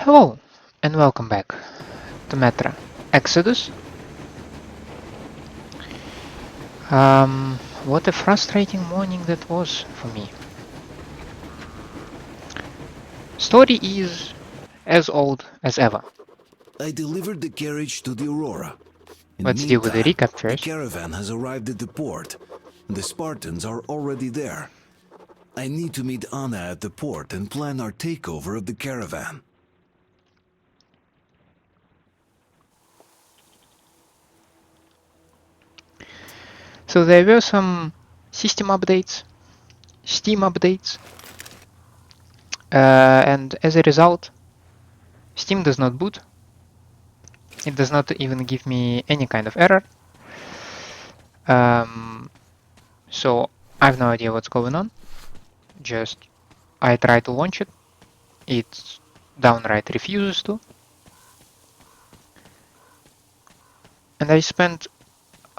Hello and welcome back to Metra Exodus. What a frustrating morning that was for me. Story is as old as ever. I delivered the carriage to the Aurora. In the Let's deal with the meantime, recap the first. caravan has arrived at the port, and the Spartans are already there. I need to meet Anna at the port and plan our takeover of the caravan. So there were some system updates, Steam updates, and as a result, Steam does not boot. It does not even give me any kind of error. So I have no idea what's going on. Just I try to launch it. It downright refuses to. And I spent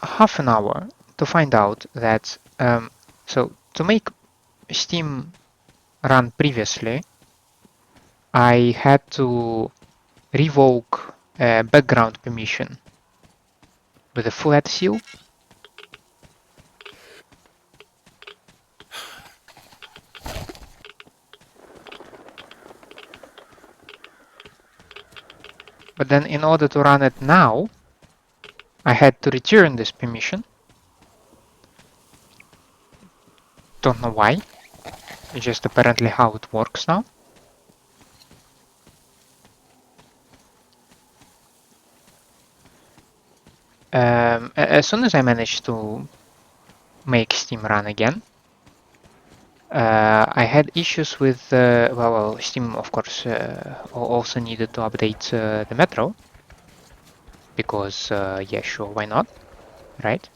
half an hour to find out that so to make Steam run previously, I had to revoke a background permission with a flat seal. But then in order to run it now, I had to return this permission. Don't know why. It's just apparently how it works now. As soon as I managed to make Steam run again, I had issues with, well, Steam of course also needed to update the Metro, because yeah, sure, why not, right?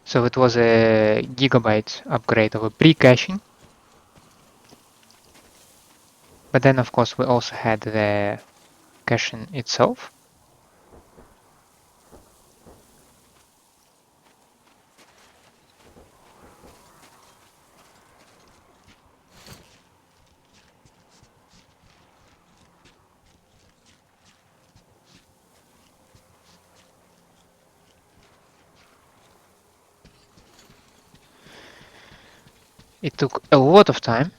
So it was a gigabyte upgrade of a pre-caching. But then of course we also had the caching itself. It took a lot of time.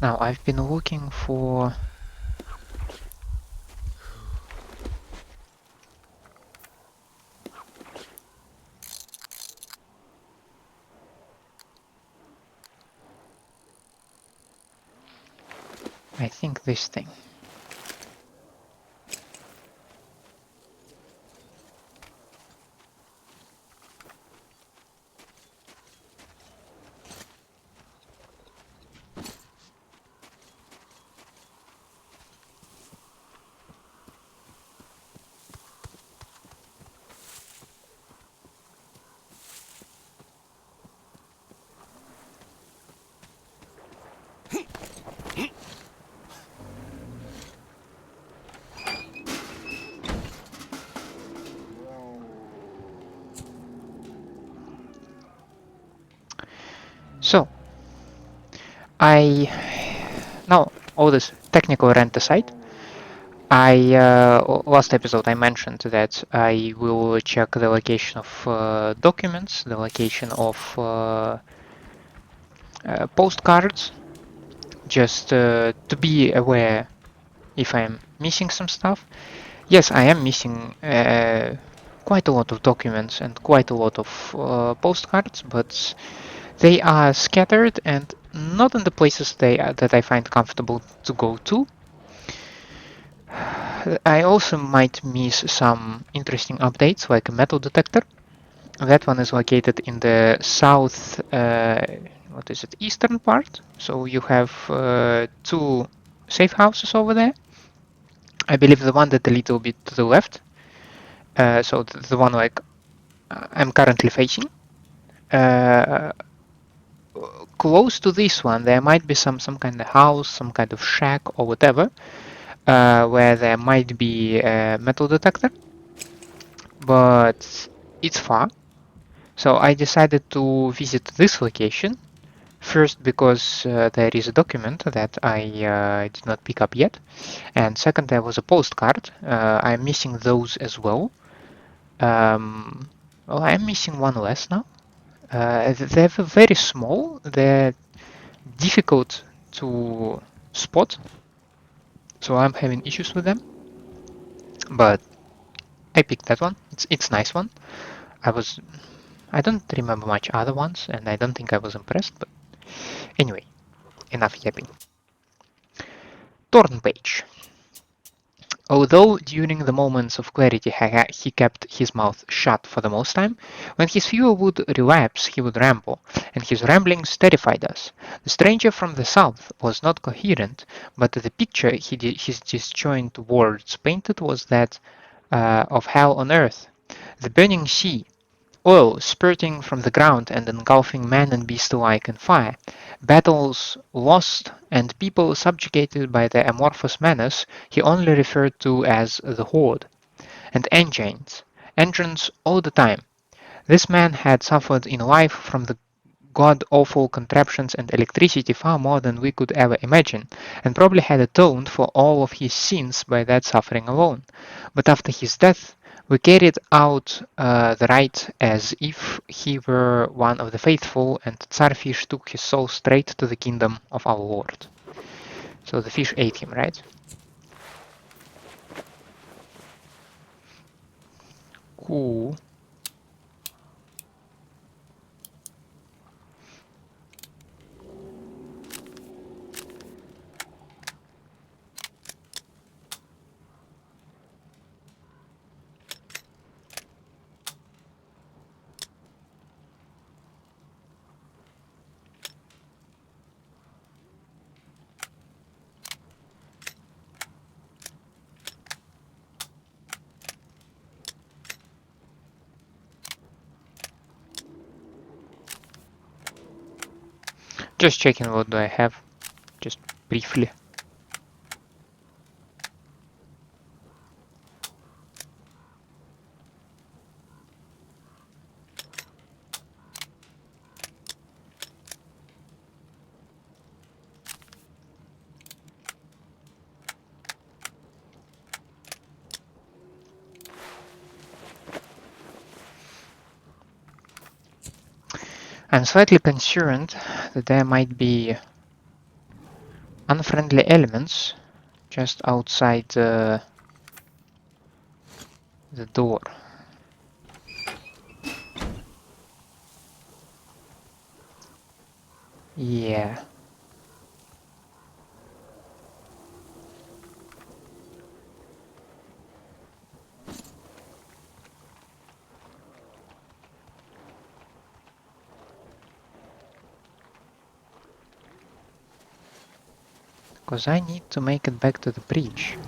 Now I've been looking for I think this thing. So now all this technical rant aside, last episode I mentioned that I will check the location of documents, the location of postcards, just to be aware if I'm missing some stuff. Yes, I am missing quite a lot of documents and quite a lot of postcards, but they are scattered and not in the places that I find comfortable to go to. I also might miss some interesting updates like a metal detector. That one is located in the south, eastern part. So you have two safe houses over there. I believe the one that a little bit to the left. So the one like I'm currently facing. Uh, close to this one, there might be some kind of house, some kind of shack or whatever, where there might be a metal detector, but it's far. So I decided to visit this location. First, because there is a document that I did not pick up yet, and second, there was a postcard. I'm missing those as well. Well, I'm missing one less now. They're very small. They're difficult to spot, so I'm having issues with them. But I picked that one. It's a nice one. I don't remember much other ones, and I don't think I was impressed. But anyway, enough yapping. Torn page. Although during the moments of clarity he kept his mouth shut for the most time, when his fever would relapse he would ramble, and his ramblings terrified us. The stranger from the south was not coherent, but the picture his disjointed words painted was that of hell on earth. The burning sea, oil spurting from the ground and engulfing man and beast alike in fire, battles lost, and people subjugated by their amorphous menace he only referred to as the Horde, and engines all the time. This man had suffered in life from the god-awful contraptions and electricity far more than we could ever imagine, and probably had atoned for all of his sins by that suffering alone. But after his death, we carried out the rite as if he were one of the faithful, and Tsarfish took his soul straight to the kingdom of our Lord. So the fish ate him, right? Cool. Just checking what do I have, just briefly. I'm slightly concerned that there might be unfriendly elements just outside the door. Yeah. Because I need to make it back to the bridge.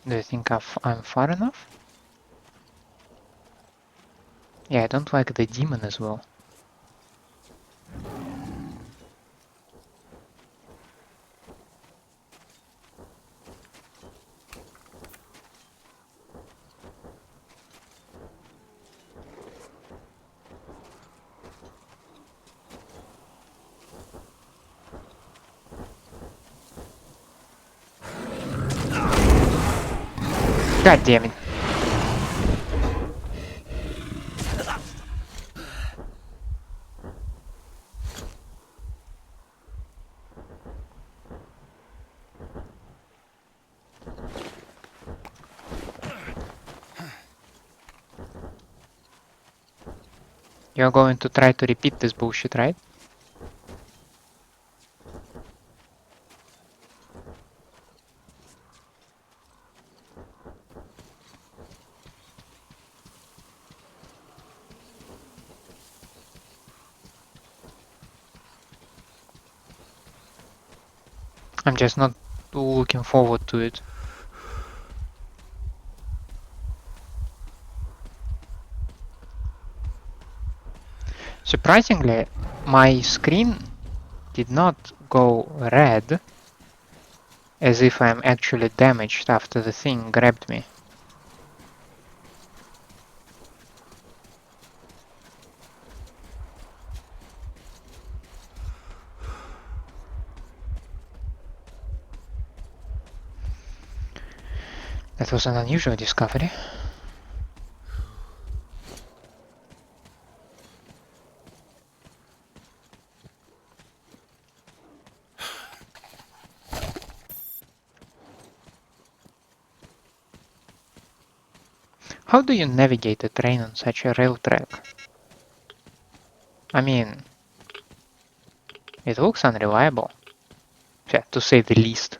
Do you think I'm far enough? Yeah, I don't like the demon as well. God damn it. You're going to try to repeat this bullshit, right? I'm just not looking forward to it. Surprisingly, my screen did not go red, as if I'm actually damaged after the thing grabbed me. That was an unusual discovery. How do you navigate a train on such a rail track? I mean, it looks unreliable, yeah, to say the least.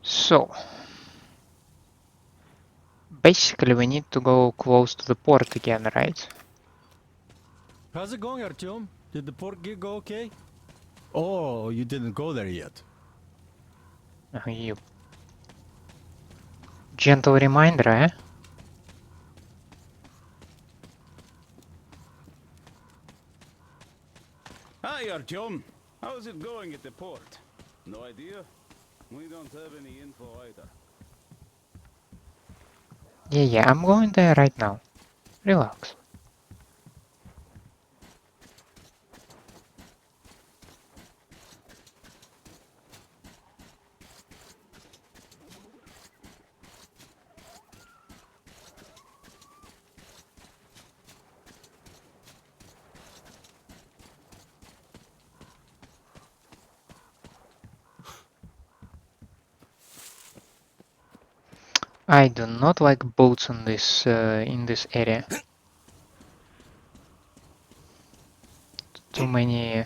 So, basically we need to go close to the port again, right? How's it going, Artyom? Did the port gig go okay? Oh, you didn't go there yet. You gentle reminder, eh? Hi, Artyom. How's it going at the port? No idea? We don't have any info either. Yeah, I'm going there right now. Relax. I do not like boats on this in this area. Too many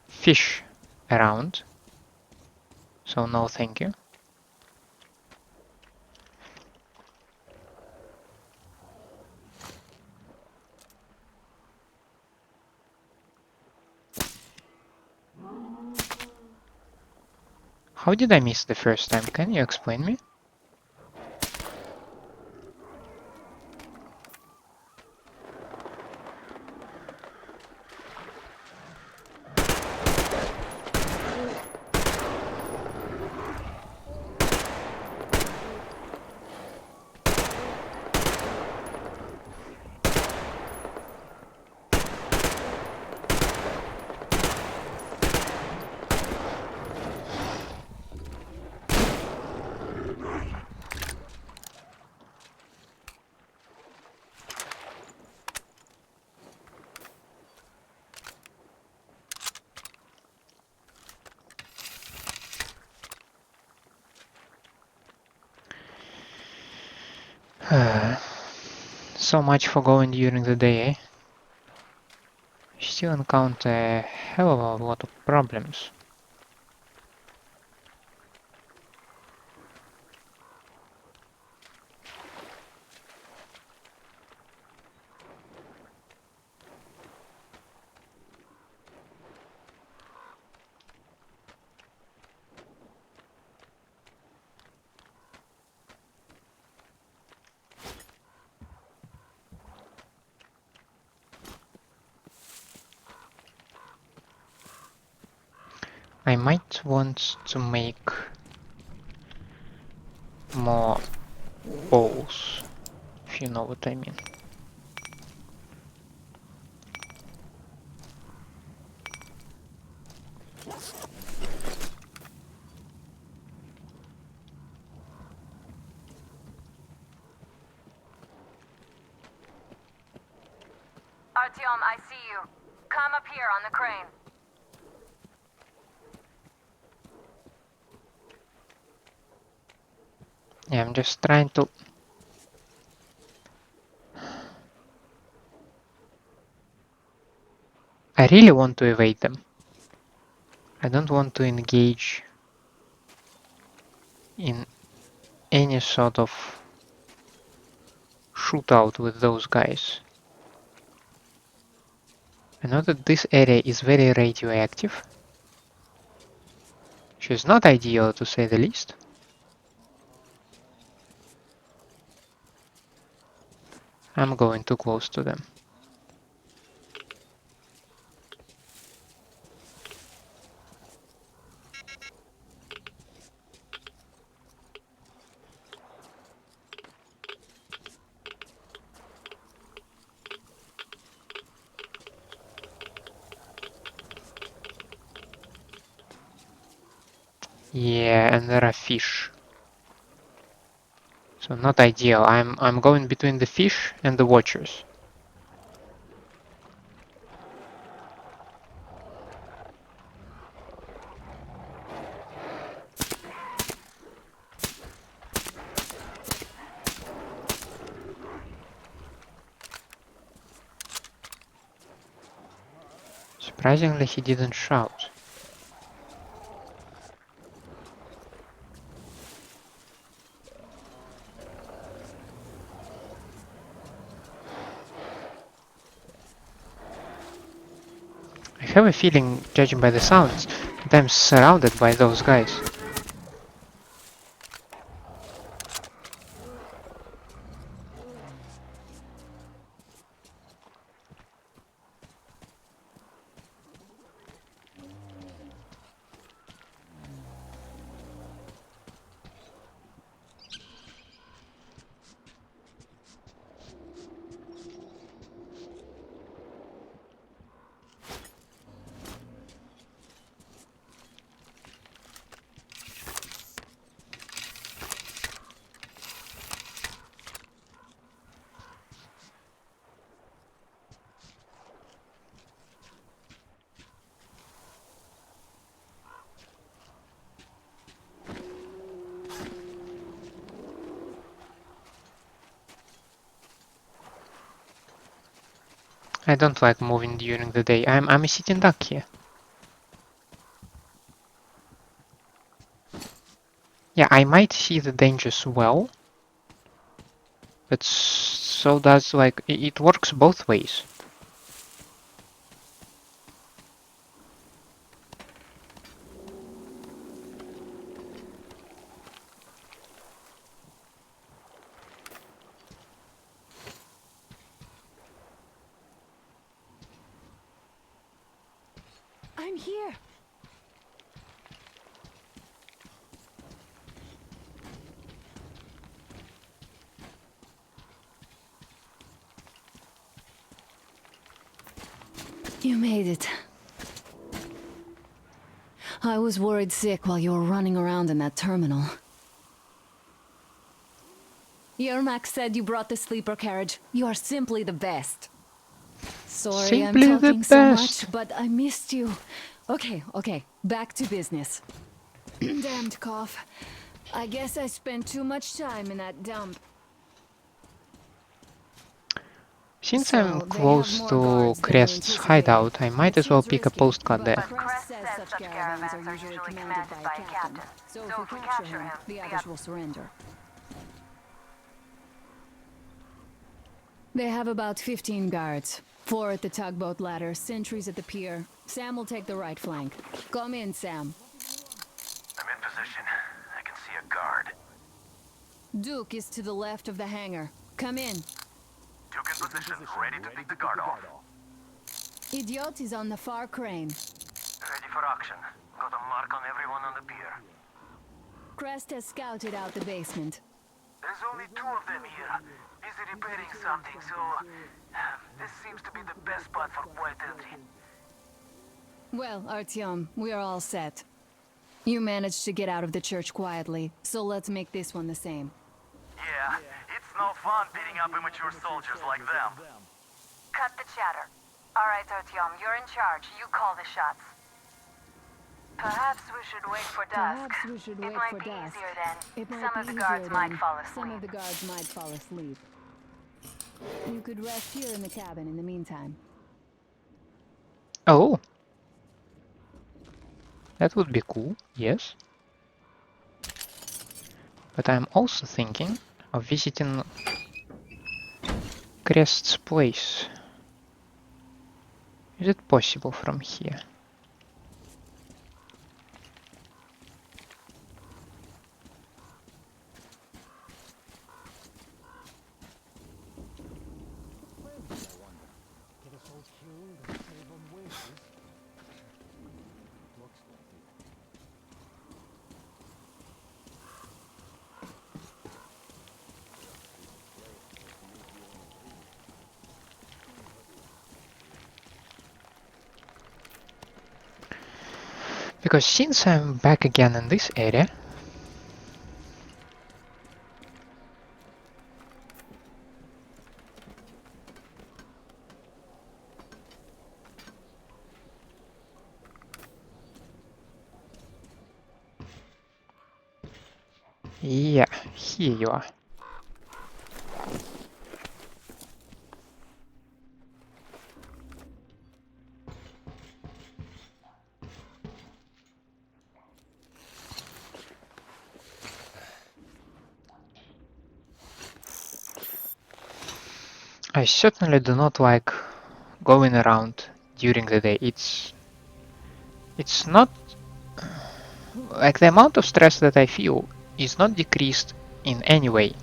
fish around, so no thank you. How did I miss the first time? Can you explain me? So much for going during the day, eh? Still encounter a hell of a lot of problems. I might want to make more bowls, if you know what I mean. Artyom, I see you. Come up here on the crane. Yeah, I'm just trying to... I really want to evade them. I don't want to engage in any sort of shootout with those guys. I know that this area is very radioactive, which is not ideal to say the least. I'm going too close to them. Yeah, and there are fish. So not ideal. I'm going between the fish and the watchers. Surprisingly, he didn't shout. I have a feeling, judging by the sounds, that I'm surrounded by those guys. I don't like moving during the day. I'm a sitting duck here. Yeah, I might see the dangers well, but so does like it works both ways. I'm here. You made it. I was worried sick while you were running around in that terminal. Yermak said you brought the sleeper carriage. You are simply the best. Sorry Simply I'm the talking so best. much, but I missed you. Okay, back to business. Damned cough. I guess I spent too much time in that dump. Since So, I'm they close have more to guards than we Krest's anticipated. hideout, I might It as well seems pick a risky, postcard but there. Krest says such caravans are usually commanded by a captain. So if we capture him, the others will surrender. They have about 15 guards. 4 at the tugboat ladder, sentries at the pier. Sam will take the right flank. Come in, Sam. I'm in position. I can see a guard. Duke is to the left of the hangar. Come in. Duke in position, ready to take the guard off. Idiot is on the far crane. Ready for action. Got a mark on everyone on the pier. Krest has scouted out the basement. There's only 2 of them here. Busy repairing something, so... this seems to be the best spot for quiet entry. Well, Artyom, we are all set. You managed to get out of the church quietly, so let's make this one the same. Yeah, it's no fun beating up immature soldiers like them. Cut the chatter. Alright, Artyom, you're in charge. You call the shots. Perhaps we should wait for dusk. Perhaps we should It wait might for be dusk. easier then. It might Some be of the easier guards might then. fall Some of asleep. the guards might fall asleep. You could rest here in the cabin in the meantime. Oh, that would be cool, yes. But I'm also thinking of visiting Krest's place. Is it possible from here? Because since I'm back again in this area, yeah, here you are. I certainly do not like going around during the day. It's not like the amount of stress that I feel is not decreased in any way.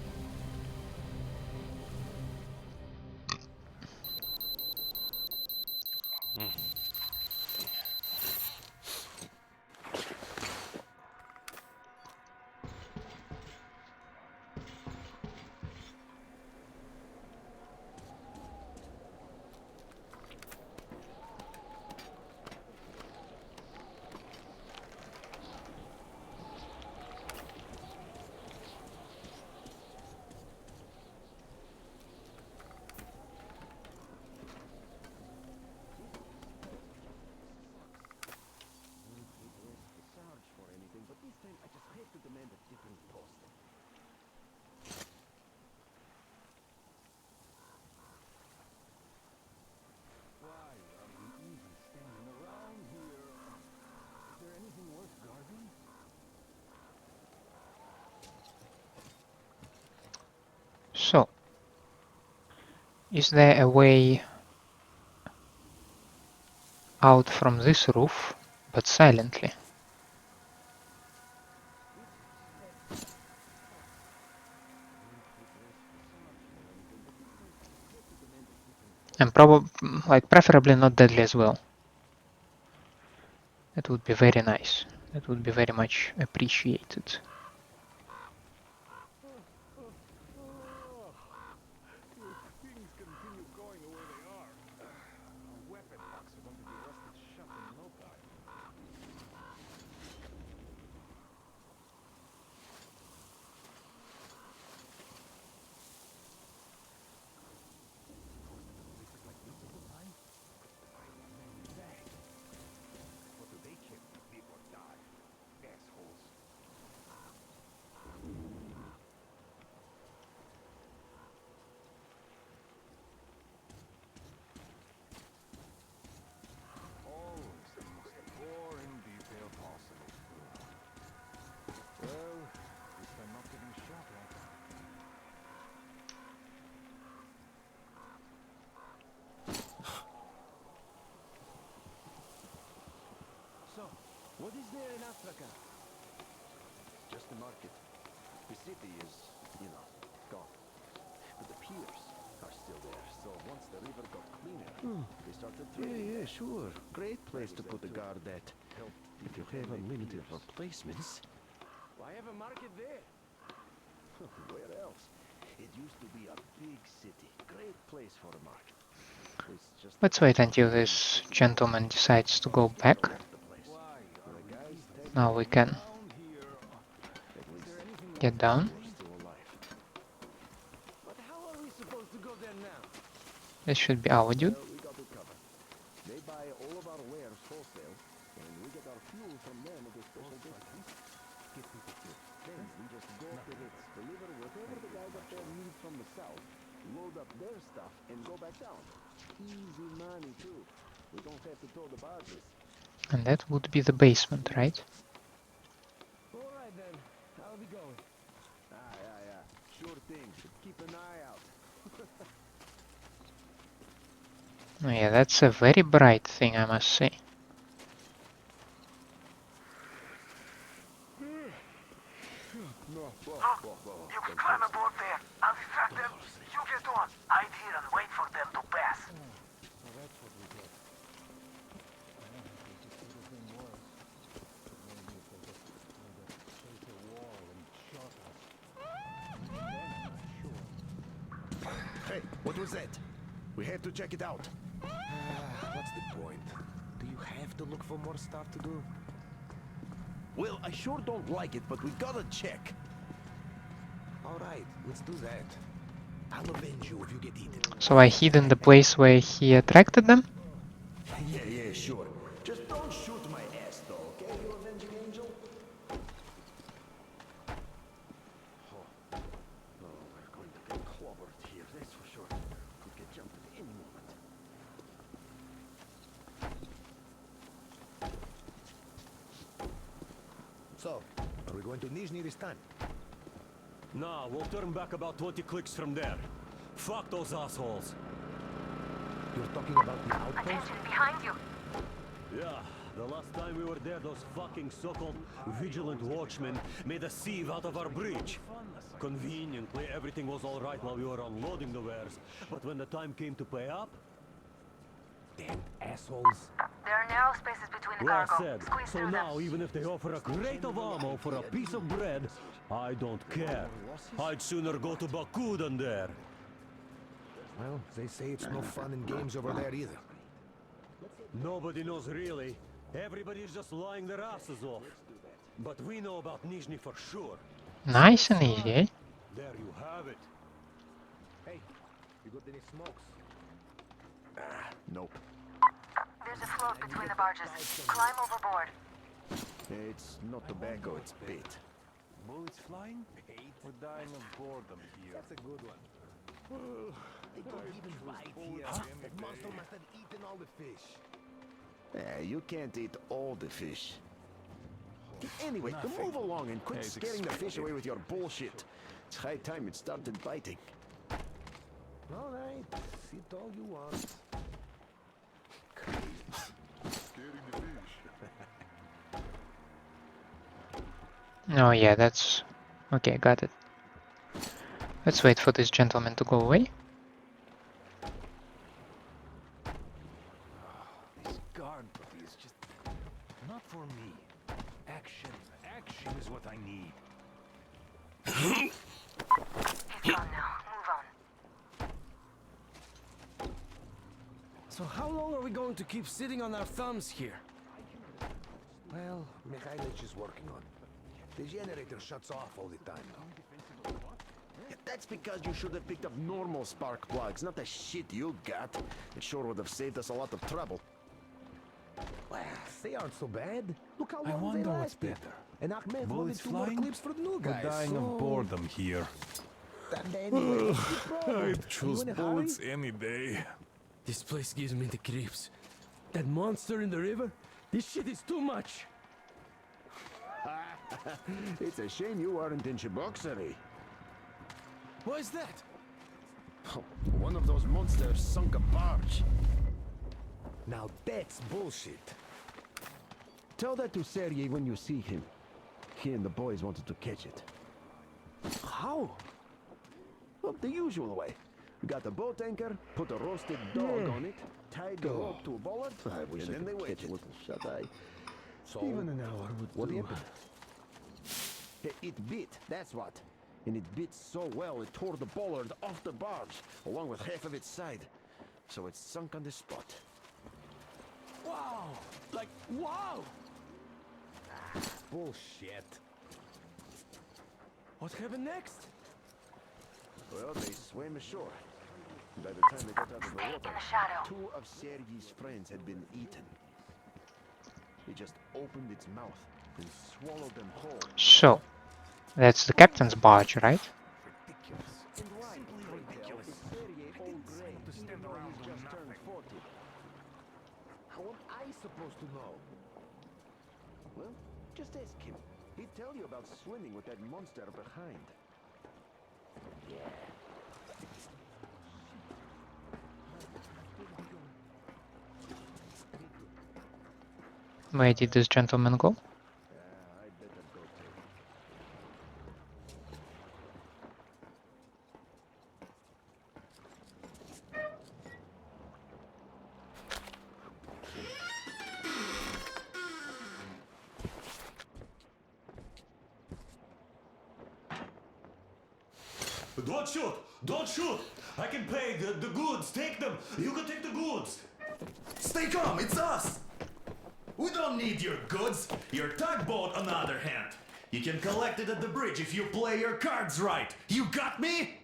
So, is there a way out from this roof, but silently? And probably, like, preferably not deadly as well. That would be very nice. That would be very much appreciated. What is there in Africa? Just the market. The city is, gone. But the piers are still there, so once the river got cleaner, they started trading. Yeah, sure. Great place to put a guard at. If you have unlimited replacements. Why have a market there? Where else? It used to be a big city. Great place for a market. Let's wait until this gentleman decides to go back. Now we can get down. But how are we supposed to go there now? This should be our dude. Well, we got it covered. They buy all of our wares wholesale, and we get our fuel from them at a special discount. Get people fuel. Then we just go up the hits, deliver whatever the guys up there need from the south, load up their stuff, and go back down. Easy money, too. We don't have to tow the barges. And that would be the basement, right? Alright then, I'll be going. Aye. Sure thing. Keep an eye out. Oh yeah, that's a very bright thing, I must say. You can climb aboard there. I'll distract them. You get on. Hide here and wait for them to pass. Hey, what was that? We had to check it out. What's the point? Do you have to look for more stuff to do? Well, I sure don't like it, but we gotta check. All right, let's do that. I'll avenge you if you get eaten. So I hid in the place where he attracted them? Yeah, sure. Just don't shoot my ass, though, okay, you avenging angel? Oh, we're going to get clobbered here, that's for sure. Could get jumped at any moment. So, are we going to Nizhny this time? Nah, we'll turn back about 20 clicks from there. Fuck those assholes. You're talking about the outpost? Attention, behind you. Yeah, the last time we were there, those fucking so-called vigilant watchmen made a sieve out of our breach. Conveniently, everything was all right while we were unloading the wares, but when the time came to pay up... Damn assholes. There are narrow spaces between the Well cargo. said. Squeeze So through now, them. even if they offer a crate of ammo for a piece of bread, I don't care. I'd sooner go to Baku than there. Well, they say it's no fun in games over there either. Nobody knows really. Everybody's just lying their asses off. But we know about Nizhny for sure. Nice and easy, eh? There you have it. Hey, you got any smokes? Nope. There's a float between the barges. Climb overboard. It's not tobacco, it's bait. Bullets flying? We're dying of boredom here. That's a good one. They don't even bite here. That monster must have eaten all the fish. You can't eat all the fish. Anyway, move along and quit scaring the fish away with your bullshit. It's high time it started biting. All right, sit all you want. Oh yeah, that's... Okay, got it. Let's wait for this gentleman to go away. This guard puppy is just not for me. Action is what I need. He's gone now. Move on. So how long are we going to keep sitting on our thumbs here? Well, Mikhailich is working on it. The generator shuts off all the time now. Yeah, that's because you should have picked up normal spark plugs, not the shit you got. It sure would have saved us a lot of trouble. Well, they aren't so bad. Look how long I wonder they what's lasted. better. And Ahmed Bullets wanted 2 more flying? clips for the new We're guys. dying of boredom here. And anyway, what's the problem? I'd choose Are you in a hurry? bullets any day. This place gives me the creeps. That monster in the river? This shit is too much. It's a shame you aren't in Shiboksary. What is that? One of those monsters sunk a barge. Now that's bullshit. Tell that to Sergei when you see him. He and the boys wanted to catch it. How? Well, the usual way. We got the boat anchor, put a roasted dog on it, tied the rope to a bollard, and then they waited. So, Even an hour would what happened? It bit, that's what. And it bit so well it tore the bollard off the barge, along with half of its side. So it sunk on the spot. wow! Like, wow! Bullshit. What happened next? Well, they swam ashore. By the time they got out of the water, in the shadow. 2 of Sergei's friends had been eaten. He just opened its mouth and swallowed them whole. So, that's the captain's barge, right? Ridiculous. And why? Simply ridiculous. Sergei, old gray, to stand around just turned 40. How am I supposed to know? Well, just ask him. He'd tell you about swimming with that monster behind. Yeah. Where did this gentleman go? I better go too. Don't shoot! Don't shoot! I can pay the goods. Take them. You can take the goods. Stay calm, it's us! We don't need your goods. Your tugboat, on the other hand. You can collect it at the bridge if you play your cards right. You got me?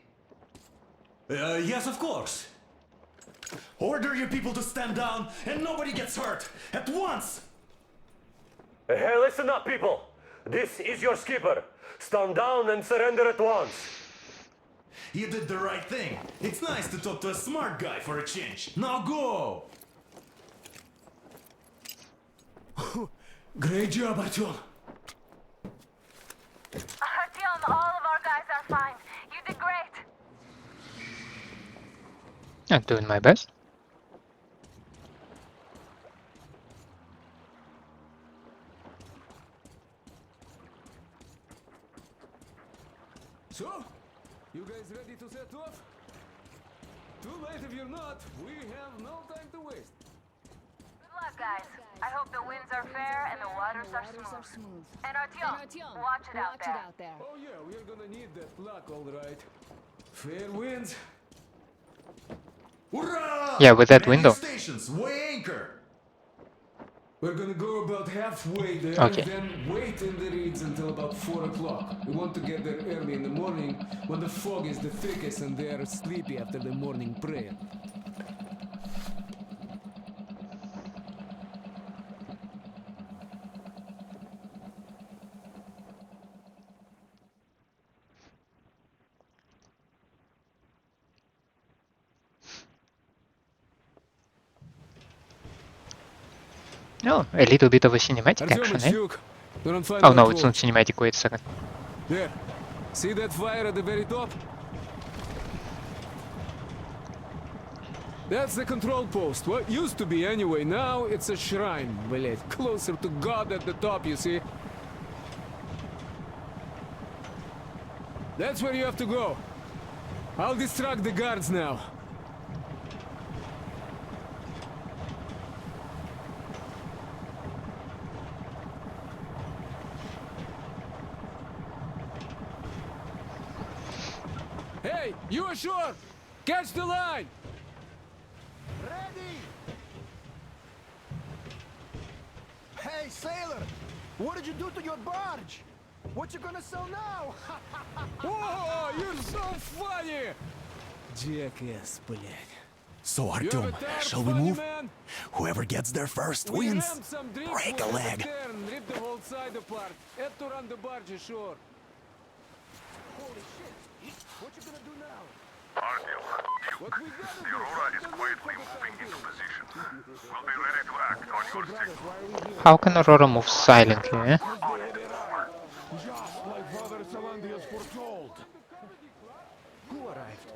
Yes, of course. Order your people to stand down and nobody gets hurt. At once! Hey, listen up, people. This is your skipper. Stand down and surrender at once. You did the right thing. It's nice to talk to a smart guy for a change. Now go! Great job, Artyom. Artyom, all of our guys are fine. You did great. I'm doing my best. So, you guys ready to set off? Too late if you're not. We have no time to waste. Good luck, guys. I hope the winds are fair and the waters are smooth. And Artyom, watch it out there. Oh yeah, we're gonna need that luck, all right. Fair winds. Hurrah! Yeah, with that Many window. stations, weigh anchor! We're gonna go about halfway there, Okay. then wait in the reeds until about 4 o'clock. We want to get there early in the morning when the fog is the thickest and they are sleepy after the morning prayer. Oh, a little bit of a cinematic Artyom, action, it's eh? Duke. We're on final Oh no, it's not approach. cinematic, wait a second. There. See that fire at the very top? That's the control post. What used to be anyway. Now it's a shrine, блядь. Closer to God at the top, you see? That's where you have to go. I'll distract the guards now. Hey, you ashore! Catch the line! Ready! Hey, sailor! What did you do to your barge? What you gonna sell now? Oh, you're so funny! Jackass, блядь. So You have Artyom, a tire, shall we funny move? man? Whoever gets there first We wins. rammed some drinks Break a for leg. the stern, rip the whole side apart. Had to run the barge ashore. Holy shit! What you gonna do now? Artyom, What we gotta the do? Aurora is Just quietly for the moving time into being. position. We'll be ready to act on your signal. Why are we here? How can Aurora move silently, eh? Just like Father Silantius foretold. Who arrived?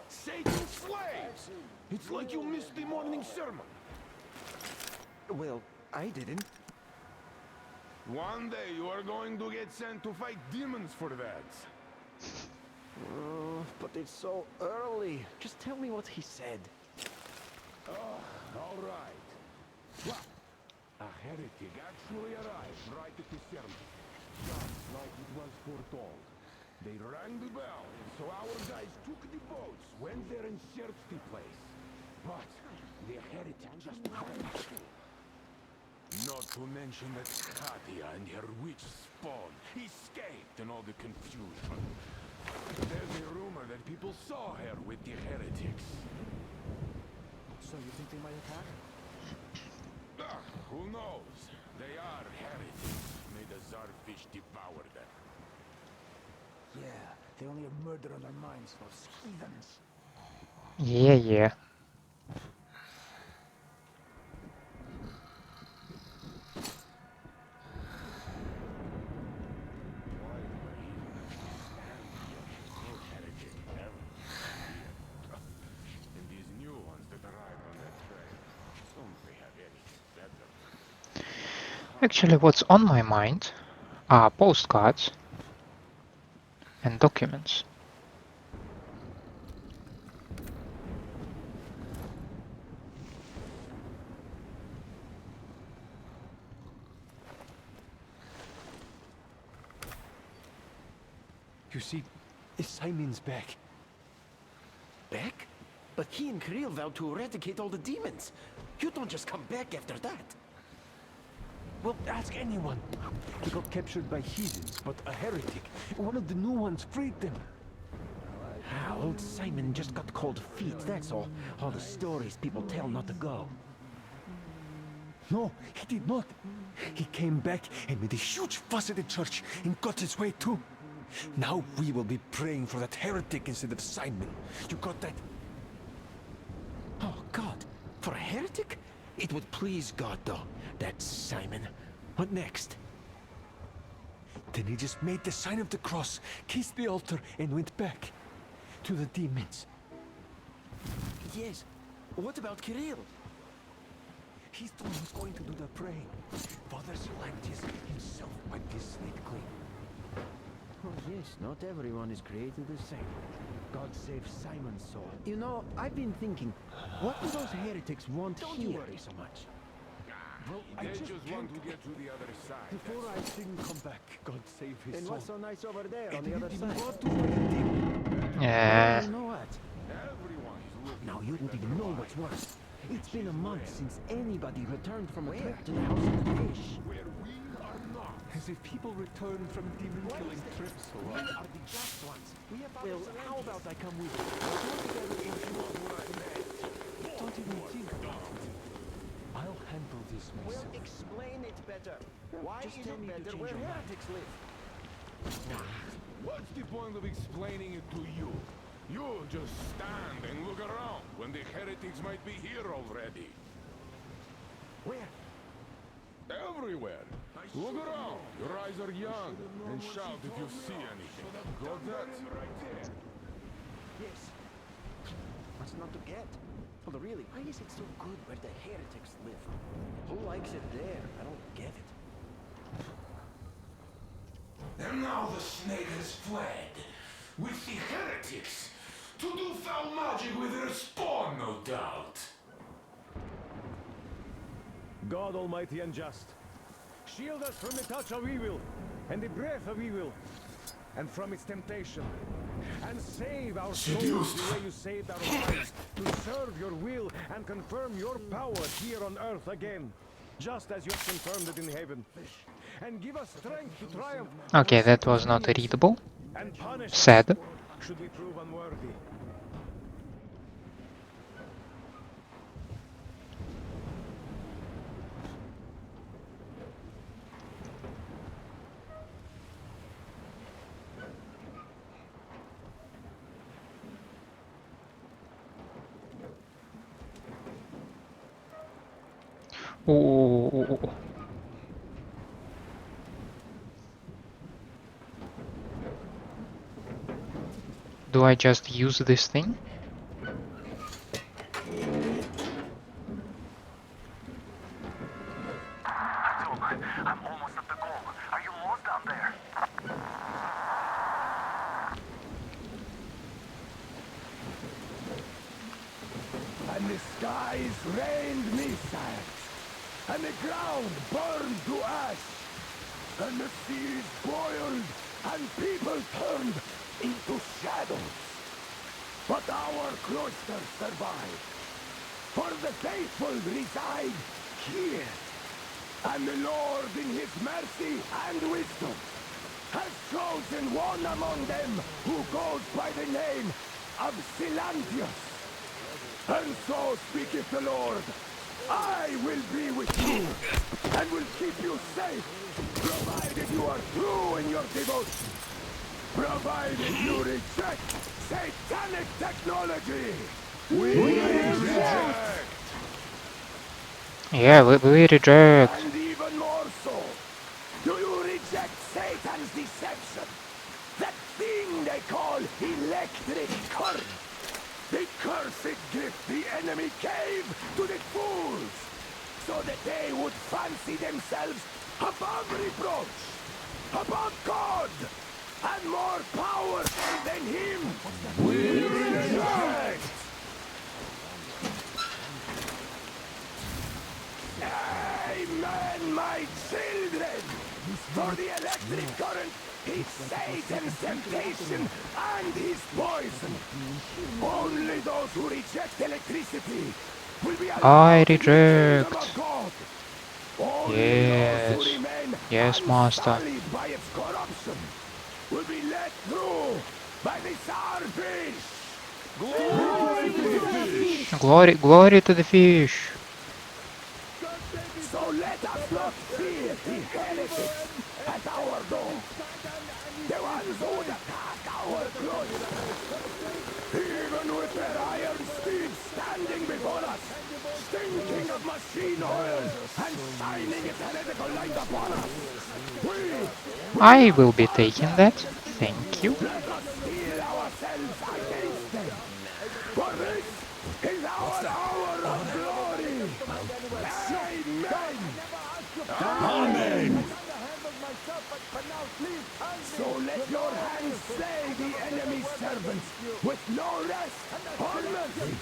Satan's slaves! It's like you missed the morning sermon. Well, I didn't. One day you are going to get sent to fight demons for that. But it's so early. Just tell me what he said. All right. Well, a heretic actually arrived right at the sermon. Just like it was foretold. They rang the bell, so our guys took the boats, went there and searched the place. But the heretic just vanished. Not to mention that Katia and her witch spawn escaped in all the confusion. There's a rumor that people people saw her with the heretics. So you think they might attack? Who knows? They are heretics. May the Czarfish devour them. Yeah, they only have murder on their minds, those heathens. Yeah. Actually, what's on my mind are postcards and documents. You see, Simon's back. Back? But he and Kirill vowed to eradicate all the demons. You don't just come back after that. Well, ask anyone. He got captured by heathens, but a heretic. One of the new ones freed them. Old Simon just got cold feet, that's all. All the stories people tell not to go. No, he did not. He came back and made a huge fuss at the church and got his way too. Now we will be praying for that heretic instead of Simon. You got that? Oh, God. For a heretic? It would please God, though. That's Simon. What next? Then he just made the sign of the cross, kissed the altar, and went back to the demons. Yes. What about Kirill? He's the one who's going to do the praying. Father Silantius himself wiped his slate clean. Oh, yes, not everyone is created the same. God save Simon's soul. You know, I've been thinking, what do those heretics want here? Don't you worry so much. Well, I just want to get to the other side. Before I didn't come back, God save his soul. And what's so nice over there on the other side? Yeah. You know what? Now you don't even know what's worse. It's been a month since anybody returned from a trip to the House of the Fish. Where we are not. As if people return from demon-killing trips. We are the just ones. Well, how about I come with you? Don't even think about it. I'll handle this myself. Well, explain it better. Why is it better where heretics live? What's the point of explaining it to you? You just stand and look around when the heretics might be here already. Where? Everywhere. Look around. Your eyes are young. And shout if you see anything. Got that? Yes. What's not to get? Well, really, why is it so good where the heretics live? Who likes it there? I don't get it. And now the snake has fled. With the heretics. To do foul magic with their spawn, no doubt. God Almighty and just, shield us from the touch of evil, and the breath of evil, and from its temptation, and save our souls the way you saved our lives, to serve your will and confirm your power here on earth again, just as you have confirmed it in heaven, and give us strength to triumph. Okay, that was not readable. And punish Sad. should we prove unworthy. Ooh. Do I just use this thing? I'm almost at the goal. Are you lost down there? And the skies rained missiles, and the ground burned to ash, and the seas boiled, and people turned into shadows. But our cloister survived, for the faithful reside here. And the Lord in his mercy and wisdom has chosen one among them who goes by the name of Silantius. And so speaketh the Lord, I will be with you, and will keep you safe, provided you are true in your devotion, provided you reject satanic technology. We reject! Yeah, we reject. And even more so, do you reject Satan's deception? That thing they call electric current. The cursed gift the enemy gave to the fools, so that they would fancy themselves above reproach, above God, and more powerful than him. We reject! Amen, my children! For the electric current is Satan's temptation and his poison. Only those who reject electricity will be allowed to the kingdom of God. Only those who remain unsullied by its corruption will be let through by the starfish. Glory to the fish! Glory to the fish! So let us not fear the heretics at our door, the ones who would attack our cloister, even with their iron steeds standing before us, stinking of machine oil and shining its heretical light upon us. I will be taking that. Thank you. Let us steel ourselves against them, for this is our hour of glory. Amen. Amen. So let your hands slay the enemy's servants with no rest or mercy.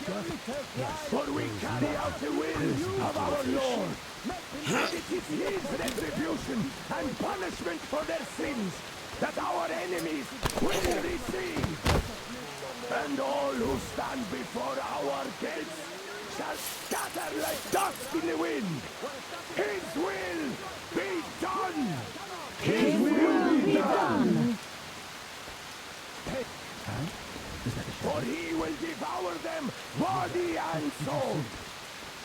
For we carry out the will of our Lord. And it is his retribution and punishment for their sins that our enemies will receive. And all who stand before our gates shall scatter like dust in the wind. His will be done. His will be done. For he will devour them body and soul.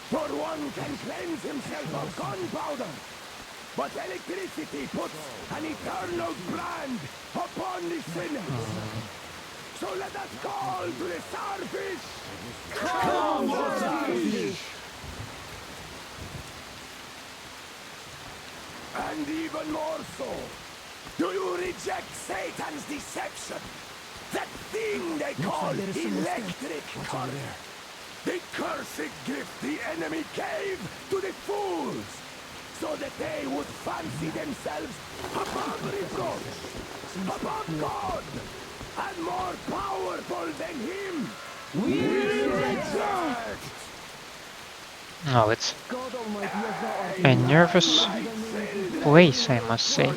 For one can cleanse himself of gunpowder, but electricity puts an eternal brand upon the sinners. So let us call to the starfish. Come, starfish! And even more so, do you reject Satan's deception? That thing they call electric current. The cursed gift the enemy gave to the fools, so that they would fancy themselves above reproach, above God, and more powerful than him. We reject! No, it's a nervous place, I must say.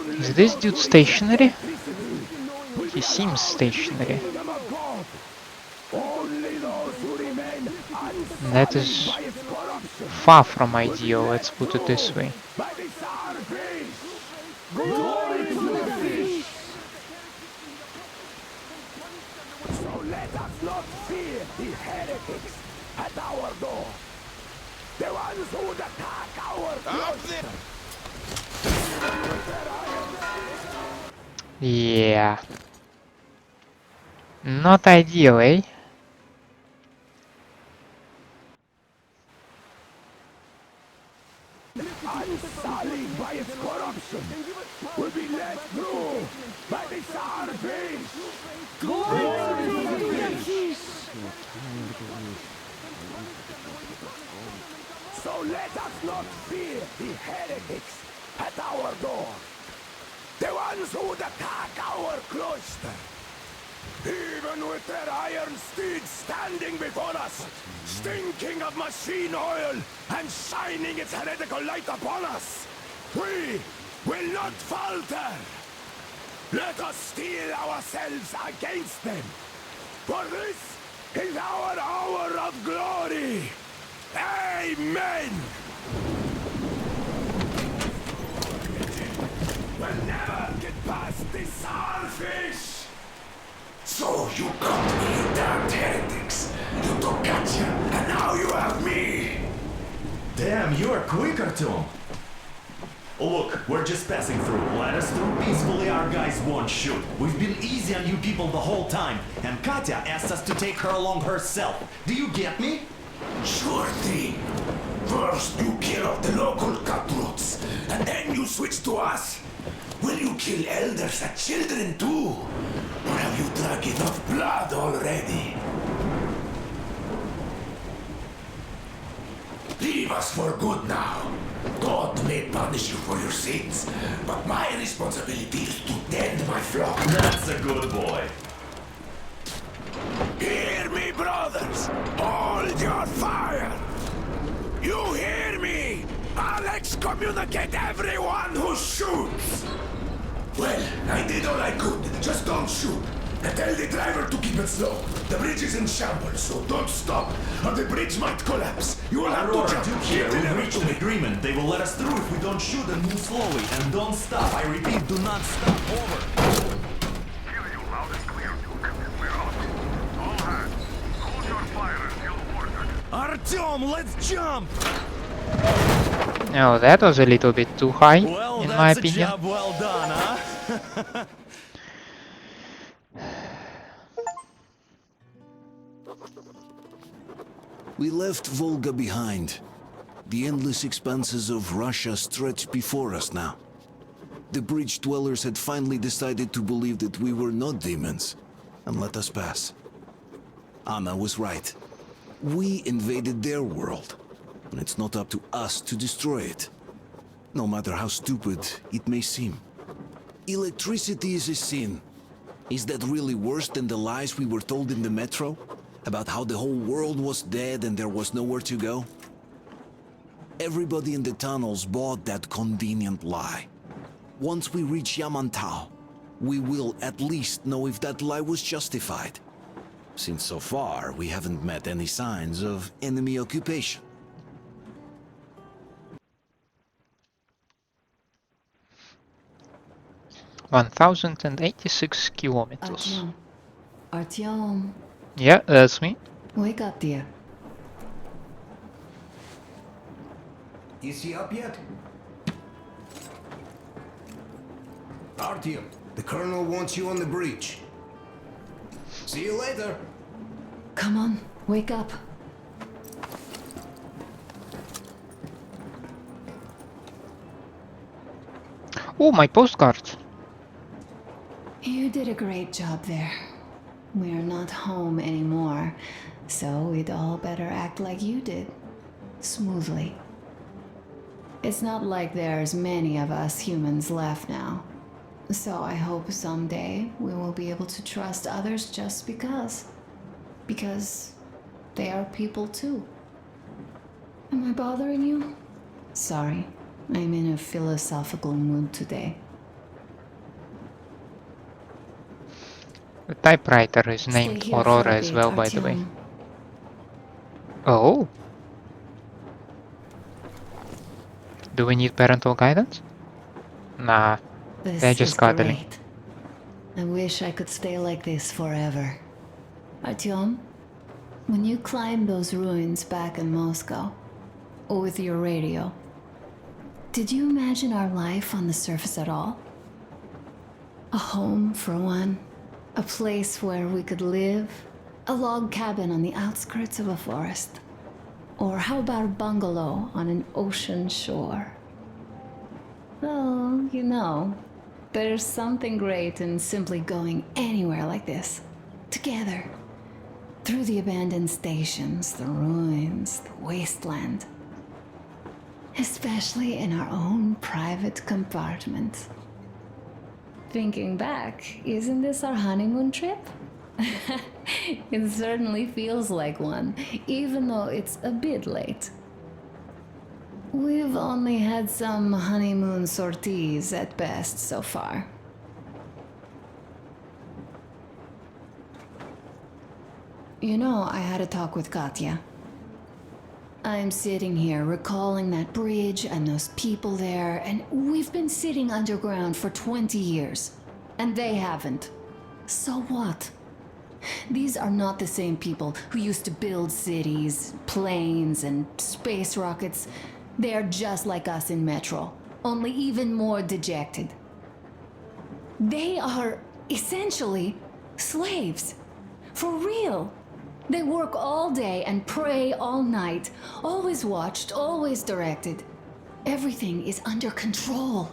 Is this dude stationary? He seems stationary. That is far from ideal, let's put it this way. So let us not fear the heretics at our door. The ones who would attack our cloister. Yeah. Not ideal, eh? Unsullied by its corruption, will be let through by the starfish. Glory to the fish! So let us not fear the heretics at our door, the ones who would attack our cloister. Even with their iron steeds standing before us, stinking of machine oil and shining its heretical light upon us, we will not falter. Let us steel ourselves against them, for this is our hour of glory. Amen. face! So you got me, you damned heretics. You took Katya, and now you have me. Damn, you are quick, Artyom. Look, we're just passing through. Let us through peacefully, our guys won't shoot. We've been easy on you people the whole time, and Katya asked us to take her along herself. Do you get me? Sure thing. First you kill off the local cutthroats, and then you switch to us. Will you kill elders and children too? Or have you drunk enough blood already? Leave us for good now. God may punish you for your sins, but my responsibility is to tend my flock. That's a good boy. Hear me, brothers! Hold your fire! You hear me? I'll excommunicate everyone who shoots! Well, I did all I could. Just don't shoot. And tell the driver to keep it slow. The bridge is in shambles, so don't stop, or the bridge might collapse. You will have Aurora, to jump Duke here here. We've reached an agreement. They will let us through if we don't shoot and move slowly. And don't stop. I repeat, do not stop. Over. Hear you loud and clear, Duke. We're out. All hands, hold your fire until ordered. Artyom, let's jump! No, that was a little bit too high, Well, in that's my a opinion. job well done, huh? We left Volga behind. The endless expanses of Russia stretched before us now. The bridge dwellers had finally decided to believe that we were not demons and let us pass. Anna was right. We invaded their world, and it's not up to us to destroy it, no matter how stupid it may seem. Electricity is a sin. Is that really worse than the lies we were told in the metro? About how the whole world was dead and there was nowhere to go? Everybody in the tunnels bought that convenient lie. Once we reach Yamantau, we will at least know if that lie was justified. Since so far, we haven't met any signs of enemy occupation. $1,086 kilometers. Artyom, Yeah, that's me. wake up, dear. Is he up yet? Artyom, the colonel wants you on the breach. See you later. Come on, wake up. Oh, my postcards. You did a great job there. We're not home anymore, so we'd all better act like you did. Smoothly. It's not like there's many of us humans left now. So I hope someday we will be able to trust others just because. Because they are people too. Am I bothering you? Sorry, I'm in a philosophical mood today. The typewriter is Stay named here for Aurora a as bit, well, by the way. Artyom. Oh. Do we need parental guidance? Nah, This they're just is cuddling. great. I wish I could stay like this forever. Artyom, when you climbed those ruins back in Moscow, with your radio, did you imagine our life on the surface at all? A home, for one. A place where we could live. A log cabin on the outskirts of a forest. Or how about a bungalow on an ocean shore? Well, you know, there's something great in simply going anywhere like this. Together. Through the abandoned stations, the ruins, the wasteland. Especially in our own private compartment. Thinking back, isn't this our honeymoon trip? It certainly feels like one, even though it's a bit late. We've only had some honeymoon sorties at best so far. You know, I had a talk with Katya. I'm sitting here recalling that bridge and those people there, and we've been sitting underground for 20 years. and they haven't. So what? These are not the same people who used to build cities, planes, and space rockets. They are just like us in Metro, only even more dejected. They are essentially slaves. For real. They work all day and pray all night, always watched, always directed. Everything is under control.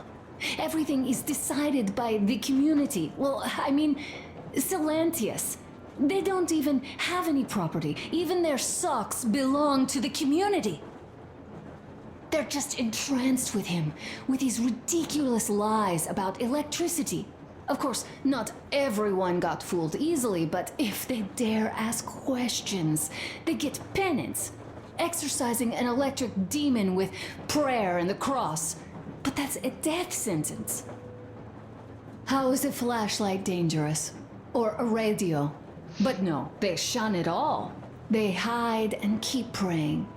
Everything is decided by the community. Well, I mean, Silantius. They don't even have any property. Even their socks belong to the community. They're just entranced with him, with his ridiculous lies about electricity. Of course, not everyone got fooled easily, but if they dare ask questions, they get penance, exorcising an electric demon with prayer and the cross. But that's a death sentence. How is a flashlight dangerous? Or a radio? But no, they shun it all. They hide and keep praying.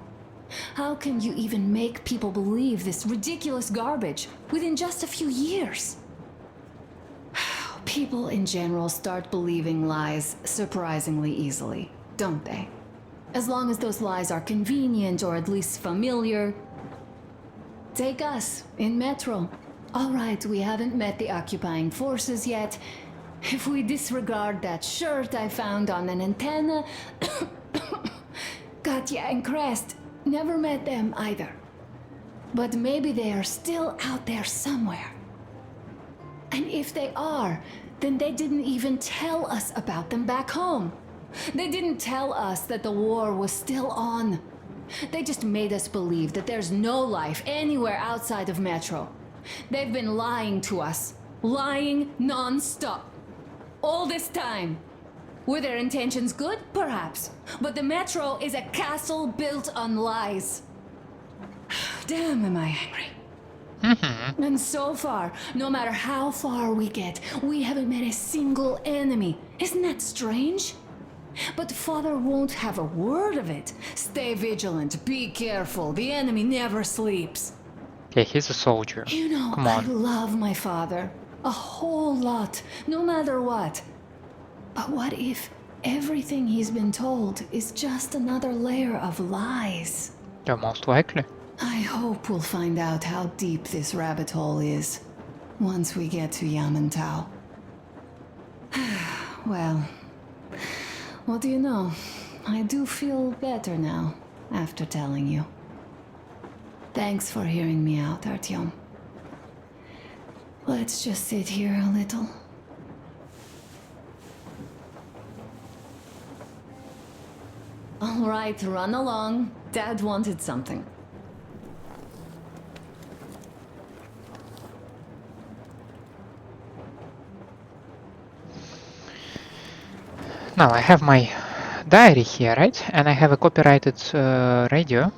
How can you even make people believe this ridiculous garbage within just a few years? People in general start believing lies surprisingly easily, don't they? As long as those lies are convenient or at least familiar. Take us, in Metro. All right, we haven't met the occupying forces yet. If we disregard that shirt I found on an antenna... Katya and Krest, never met them either. But maybe they are still out there somewhere. And if they are, then they didn't even tell us about them back home. They didn't tell us that the war was still on. They just made us believe that there's no life anywhere outside of Metro. They've been lying to us. Lying non-stop. All this time. Were their intentions good? Perhaps. But the Metro is a castle built on lies. Damn, am I angry. And so far, no matter how far we get, we haven't met a single enemy. Isn't that strange? But Father won't have a word of it. Stay vigilant, be careful, the enemy never sleeps. Yeah, he's a soldier. You know, Come on. I love my father. A whole lot, no matter what. But what if everything he's been told is just another layer of lies? Yeah, most likely. I hope we'll find out how deep this rabbit hole is once we get to Yamantau. Well, what do you know? I do feel better now after telling you. Thanks for hearing me out, Artyom. Let's just sit here a little. All right, run along. Dad wanted something. Now I have my diary here, right? And I have a copyrighted radio.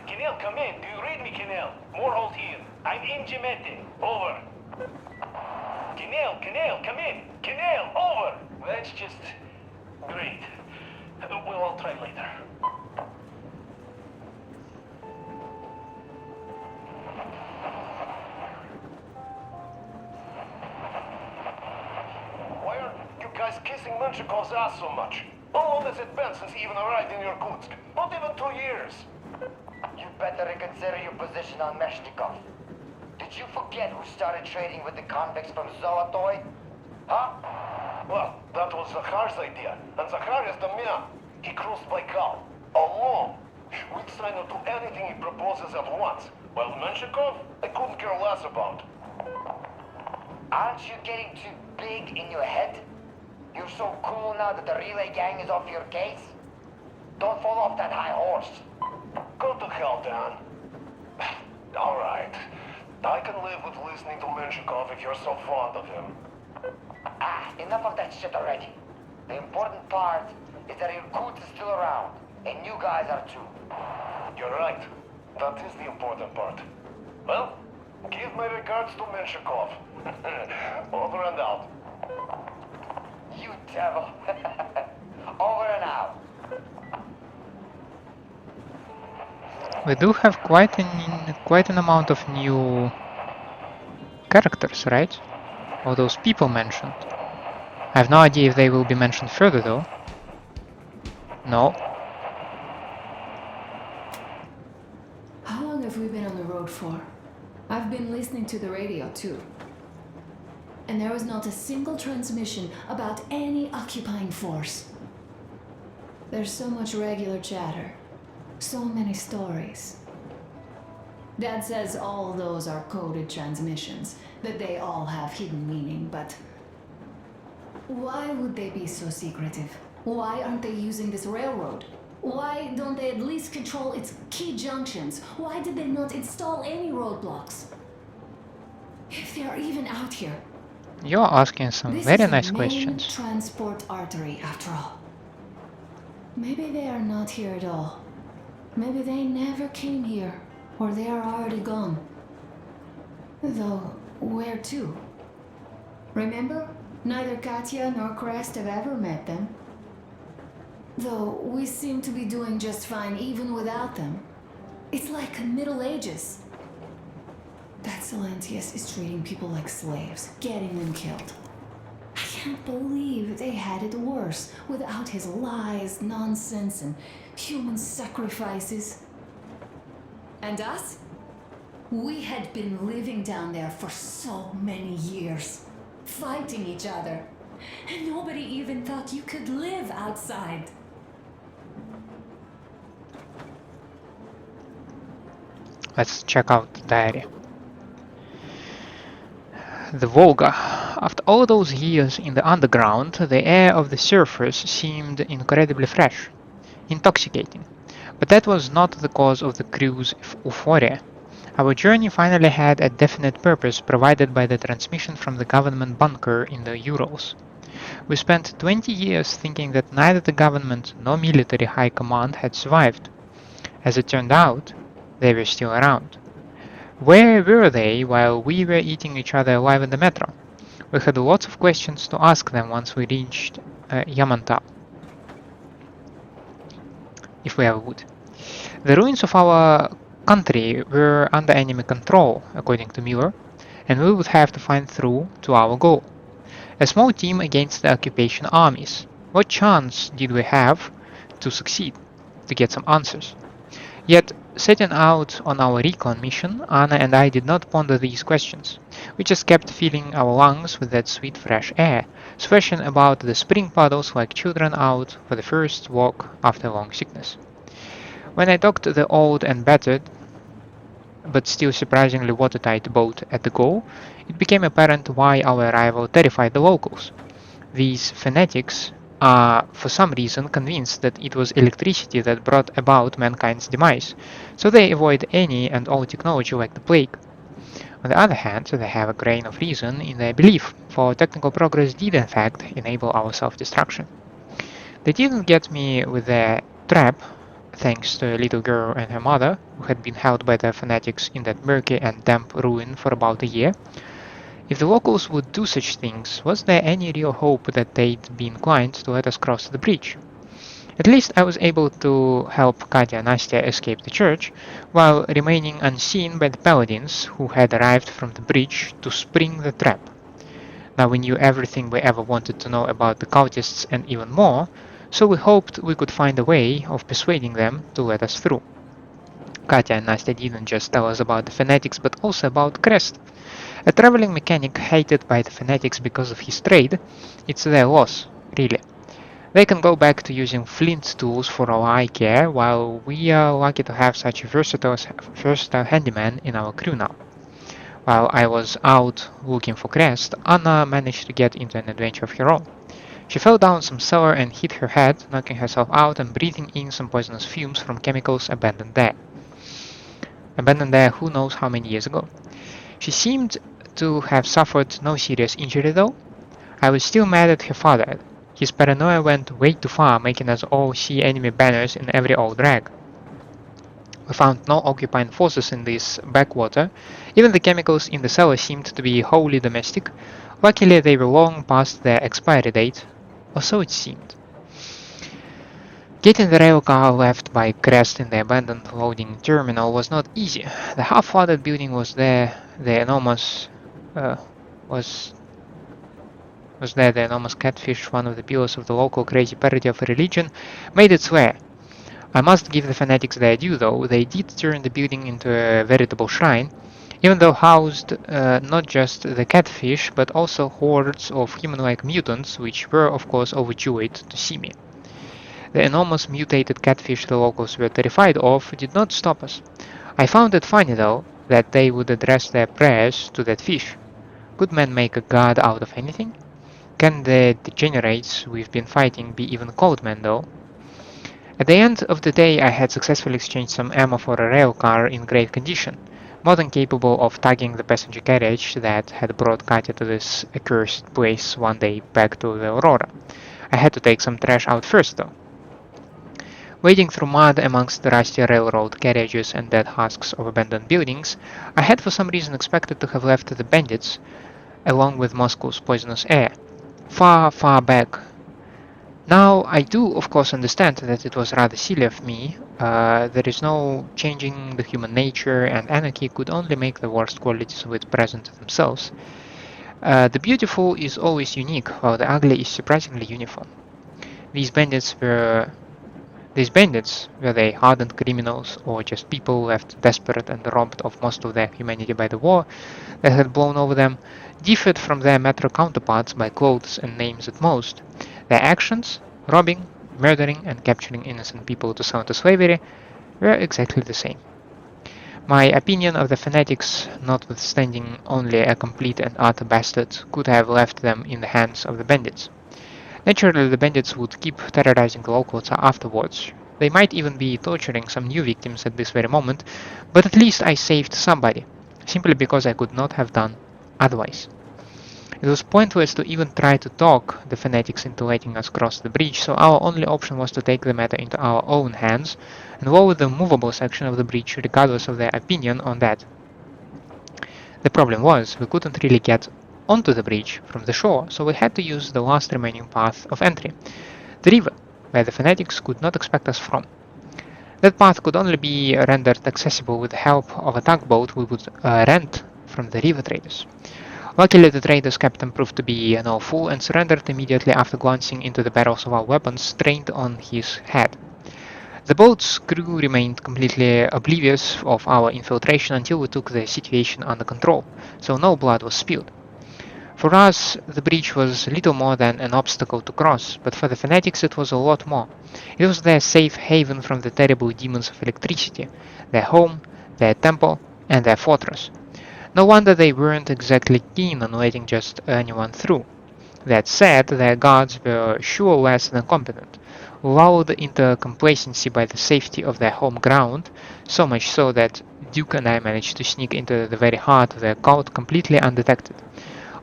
Kenel, come in. Do you read me, Kenel? Morehold here. I'm in Gemete. Over. Kenel, come in. Kenel, over. That's just... great. Well, I'll try later. Why are you guys kissing Menshikov's ass so much? How long has it been since he even arrived in Irkutsk? Not even 2 years. You better reconsider your position on Meshnikov. Did you forget who started trading with the convicts from Zolotoy? Huh? Well, that was Zakhar's idea. And Zakhar is the man. He crossed Baikal. Alone. We'd sign on to anything he proposes at once. While Menshikov, I couldn't care less about. Aren't you getting too big in your head? You're so cool now that the relay gang is off your case? Don't fall off that high horse. Go to hell, Dan. All right. I can live with listening to Menshikov if you're so fond of him. Enough of that shit already. The important part is that Irkutsk is still around, and you guys are too. You're right. That is the important part. Well, give my regards to Menshikov. Over and out. You devil. Over and out. We do have quite an amount of new characters, right? All those people mentioned. I have no idea if they will be mentioned further though. No. How long have we been on the road for? I've been listening to the radio too. And there was not a single transmission about any occupying force. There's so much regular chatter. So many stories. Dad says all those are coded transmissions, that they all have hidden meaning, but why would they be so secretive? Why aren't they using this railroad? Why don't they at least control its key junctions? Why did they not install any roadblocks? If they are even out here. You're asking some very nice questions. This is the main transport artery, after all. Maybe they are not here at all. Maybe they never came here, or they are already gone. Though, where to? Remember? Neither Katya nor Krest have ever met them. Though we seem to be doing just fine even without them. It's like Middle Ages. That Silantius is treating people like slaves, getting them killed. I can't believe they had it worse without his lies, nonsense, and human sacrifices. And us? We had been living down there for so many years, fighting each other, and nobody even thought you could live outside. Let's check out the diary. The Volga. After all those years in the underground, the air of the surface seemed incredibly fresh, intoxicating. But that was not the cause of the crew's euphoria. Our journey finally had a definite purpose provided by the transmission from the government bunker in the Urals. We spent 20 years thinking that neither the government nor military high command had survived. As it turned out, they were still around. Where were they while we were eating each other alive in the metro? We had lots of questions to ask them once we reached Yamantau. If we ever would. The ruins of our country were under enemy control, according to Miller, and we would have to find through to our goal. A small team against the occupation armies. What chance did we have to succeed, to get some answers? Yet, setting out on our recon mission, Anna and I did not ponder these questions. We just kept filling our lungs with that sweet fresh air, swishing about the spring puddles like children out for the first walk after long sickness. When I docked the old and battered, but still surprisingly watertight boat at the goal, it became apparent why our arrival terrified the locals. These fanatics are, for some reason, convinced that it was electricity that brought about mankind's demise, so they avoid any and all technology like the plague. On the other hand, they have a grain of reason in their belief, for technical progress did in fact enable our self-destruction. They didn't get me with their trap, thanks to a little girl and her mother, who had been held by the fanatics in that murky and damp ruin for about a year. If the locals would do such things, was there any real hope that they'd be inclined to let us cross the bridge? At least I was able to help Katya and Nastya escape the church, while remaining unseen by the paladins who had arrived from the bridge to spring the trap. Now we knew everything we ever wanted to know about the cultists and even more, so we hoped we could find a way of persuading them to let us through. Katya and Nastya didn't just tell us about the fanatics, but also about Krest. A traveling mechanic hated by the fanatics because of his trade, it's their loss, really. They can go back to using flint tools for all I care, while we are lucky to have such a versatile handyman in our crew now. While I was out looking for Krest, Anna managed to get into an adventure of her own. She fell down some cellar and hit her head, knocking herself out and breathing in some poisonous fumes from chemicals abandoned there. Abandoned there who knows how many years ago. She seemed to have suffered no serious injury though. I was still mad at her father. His paranoia went way too far, making us all see enemy banners in every old rag. We found no occupying forces in this backwater. Even the chemicals in the cellar seemed to be wholly domestic. Luckily they were long past their expiry date, or so it seemed. Getting the rail car left by Krest in the abandoned loading terminal was not easy. The half-flooded building was there. The enormous was there. The enormous catfish, one of the pillars of the local crazy parody of a religion, made its way. I must give the fanatics their due, though. They did turn the building into a veritable shrine, even though housed not just the catfish, but also hordes of human-like mutants, which were, of course, overjoyed to see me. The enormous mutated catfish the locals were terrified of did not stop us. I found it funny, though, that they would address their prayers to that fish. Could men make a god out of anything? Can the degenerates we've been fighting be even called men, though? At the end of the day, I had successfully exchanged some ammo for a rail car in great condition, more than capable of tugging the passenger carriage that had brought Katya to this accursed place one day back to the Aurora. I had to take some trash out first, though. Wading through mud amongst the rusty railroad carriages and dead husks of abandoned buildings, I had for some reason expected to have left the bandits, along with Moscow's poisonous air, far, far back. Now, I do, of course, understand that it was rather silly of me. There is no changing the human nature, and anarchy could only make the worst qualities of it present themselves. The beautiful is always unique, while the ugly is surprisingly uniform. These bandits, were they hardened criminals or just people left desperate and robbed of most of their humanity by the war that had blown over them, differed from their metro counterparts by clothes and names at most. Their actions, robbing, murdering, and capturing innocent people to sell into slavery, were exactly the same. My opinion of the fanatics, notwithstanding only a complete and utter bastard, could have left them in the hands of the bandits. Naturally, the bandits would keep terrorizing the locals afterwards. They might even be torturing some new victims at this very moment, but at least I saved somebody, simply because I could not have done otherwise. It was pointless to even try to talk the fanatics into letting us cross the bridge, so our only option was to take the matter into our own hands and lower the movable section of the bridge regardless of their opinion on that. The problem was, we couldn't really get onto the bridge from the shore, so we had to use the last remaining path of entry, the river, where the fanatics could not expect us from. That path could only be rendered accessible with the help of a tugboat we would rent from the river traders. Luckily, the trader's captain proved to be no fool and surrendered immediately after glancing into the barrels of our weapons trained on his head. The boat's crew remained completely oblivious of our infiltration until we took the situation under control, so no blood was spilled. For us, the bridge was little more than an obstacle to cross, but for the fanatics it was a lot more. It was their safe haven from the terrible demons of electricity, their home, their temple, and their fortress. No wonder they weren't exactly keen on letting just anyone through. That said, their guards were sure less than competent, lulled into complacency by the safety of their home ground, so much so that Duke and I managed to sneak into the very heart of their cult completely undetected.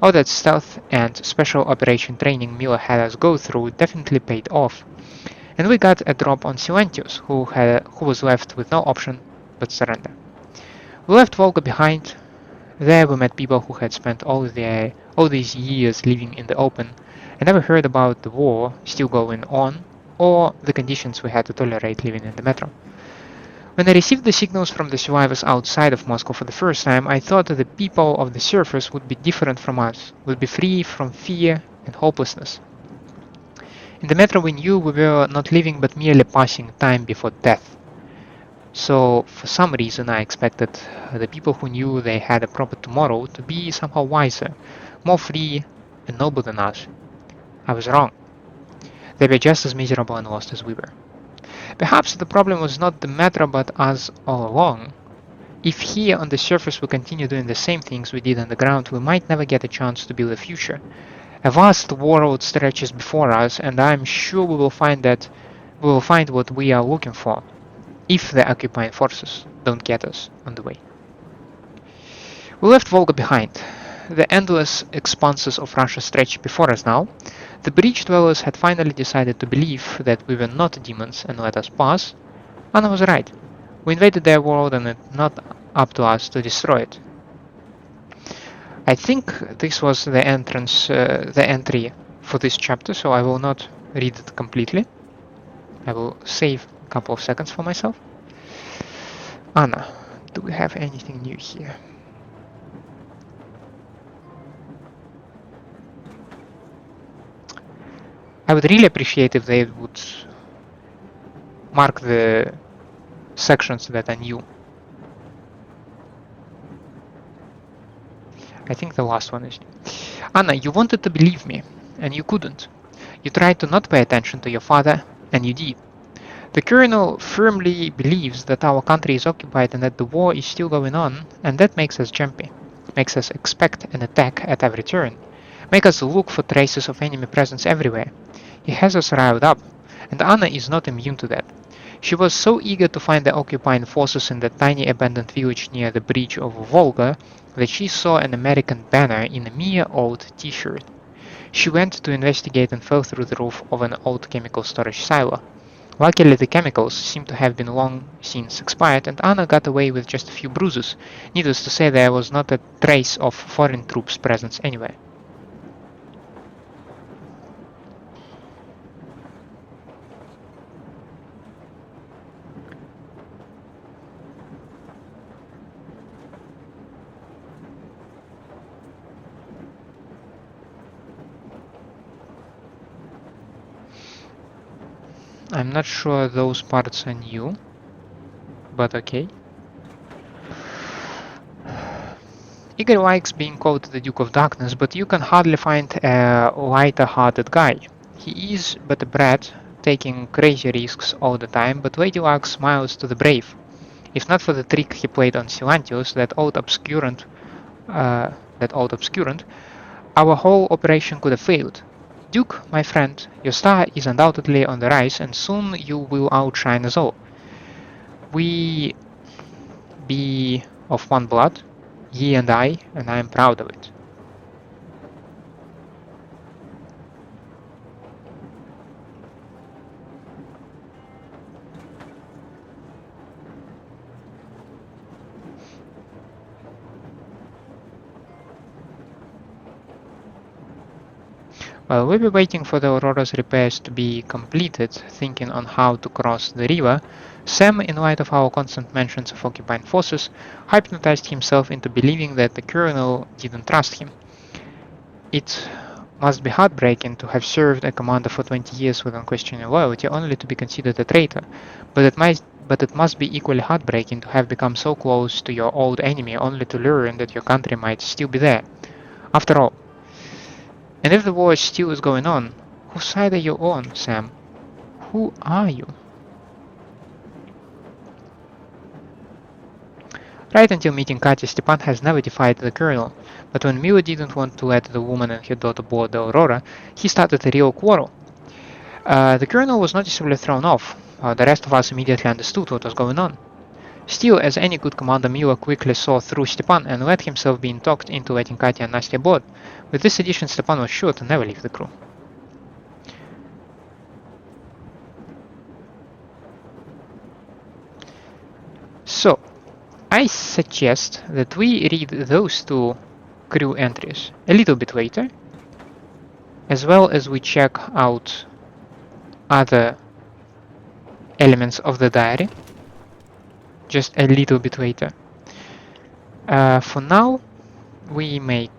All that stealth and special operation training Miller had us go through definitely paid off, and we got a drop on Silantius, who was left with no option but surrender. We left Volga behind. There we met people who had spent all these years living in the open and never heard about the war still going on or the conditions we had to tolerate living in the metro. When I received the signals from the survivors outside of Moscow for the first time, I thought that the people of the surface would be different from us, would be free from fear and hopelessness. In the metro we knew we were not living but merely passing time before death. So, for some reason, I expected the people who knew they had a proper tomorrow to be somehow wiser, more free and noble than us. I was wrong. They were just as miserable and lost as we were. Perhaps the problem was not the metro but us all along. If here on the surface we continue doing the same things we did on the ground, we might never get a chance to build a future. A vast world stretches before us, and I'm sure we will find what we are looking for, if the occupying forces don't get us on the way. We left Volga behind. The endless expanses of Russia stretched before us now. The bridge dwellers had finally decided to believe that we were not demons and let us pass. Anna was right. We invaded their world and it's not up to us to destroy it. I think this was the entry for this chapter, so I will not read it completely. I will save a couple of seconds for myself. Anna, do we have anything new here? I would really appreciate if they would mark the sections that are new. I think the last one is new. Anna, you wanted to believe me, and you couldn't. You tried to not pay attention to your father, and you did. The Colonel firmly believes that our country is occupied and that the war is still going on, and that makes us jumpy, makes us expect an attack at every turn, makes us look for traces of enemy presence everywhere. He has us riled up, and Anna is not immune to that. She was so eager to find the occupying forces in that tiny abandoned village near the bridge of Volga that she saw an American banner in a mere old t-shirt. She went to investigate and fell through the roof of an old chemical storage silo. Luckily, the chemicals seem to have been long since expired, and Anna got away with just a few bruises. Needless to say, there was not a trace of foreign troops' presence anywhere. I'm not sure those parts are new, but okay. Igor likes being called the Duke of Darkness, but you can hardly find a lighter-hearted guy. He is but a brat, taking crazy risks all the time, but Lady Luck smiles to the brave. If not for the trick he played on Silantius, that old obscurant, our whole operation could have failed. Duke, my friend, your star is undoubtedly on the rise, and soon you will outshine us all. We be of one blood, ye and I am proud of it. While we'll be waiting for the Aurora's repairs to be completed, thinking on how to cross the river, Sam, in light of our constant mentions of occupying forces, hypnotized himself into believing that the Colonel didn't trust him. It must be heartbreaking to have served a commander for 20 years with unquestioning loyalty only to be considered a traitor, but it must be equally heartbreaking to have become so close to your old enemy only to learn that your country might still be there. After all, and if the war still is going on, whose side are you on, Sam? Who are you? Right until meeting Katya, Stepan has never defied the Colonel, but when Mila didn't want to let the woman and her daughter board the Aurora, he started a real quarrel. The Colonel was noticeably thrown off. The rest of us immediately understood what was going on. Still, as any good commander, Mila quickly saw through Stepan and let himself being talked into letting Katya and Nastya aboard. With this addition, Stepan was sure to never leave the crew. So, I suggest that we read those two crew entries a little bit later, as well as we check out other elements of the diary just a little bit later. For now, we make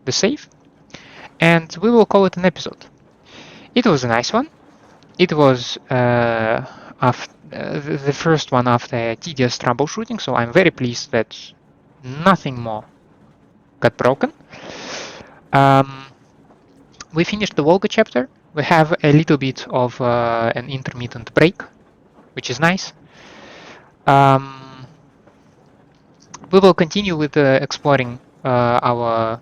the save, and we will call it an episode. It was a nice one. It was the first one after tedious troubleshooting, so I'm very pleased that nothing more got broken. We finished the Volga chapter. We have a little bit of an intermittent break, which is nice. We will continue with exploring our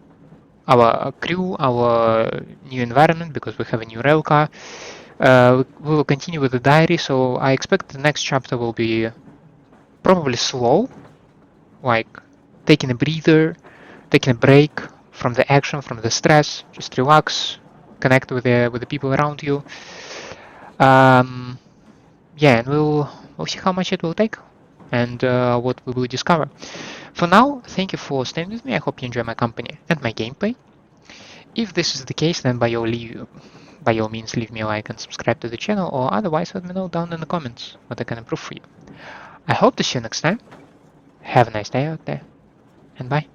crew, our new environment, because we have a new rail car. We will continue with the diary, so I expect the next chapter will be probably slow, like taking a breather, taking a break from the action, from the stress, just relax, connect with the people around you. Yeah, and we'll see how much it will take and what we will discover. For now, thank you for staying with me. I hope you enjoy my company and my gameplay. If this is the case, then by by all means leave me a like and subscribe to the channel, or otherwise let me know down in the comments what I can improve for you. I hope to see you next time. Have a nice day out there, and bye.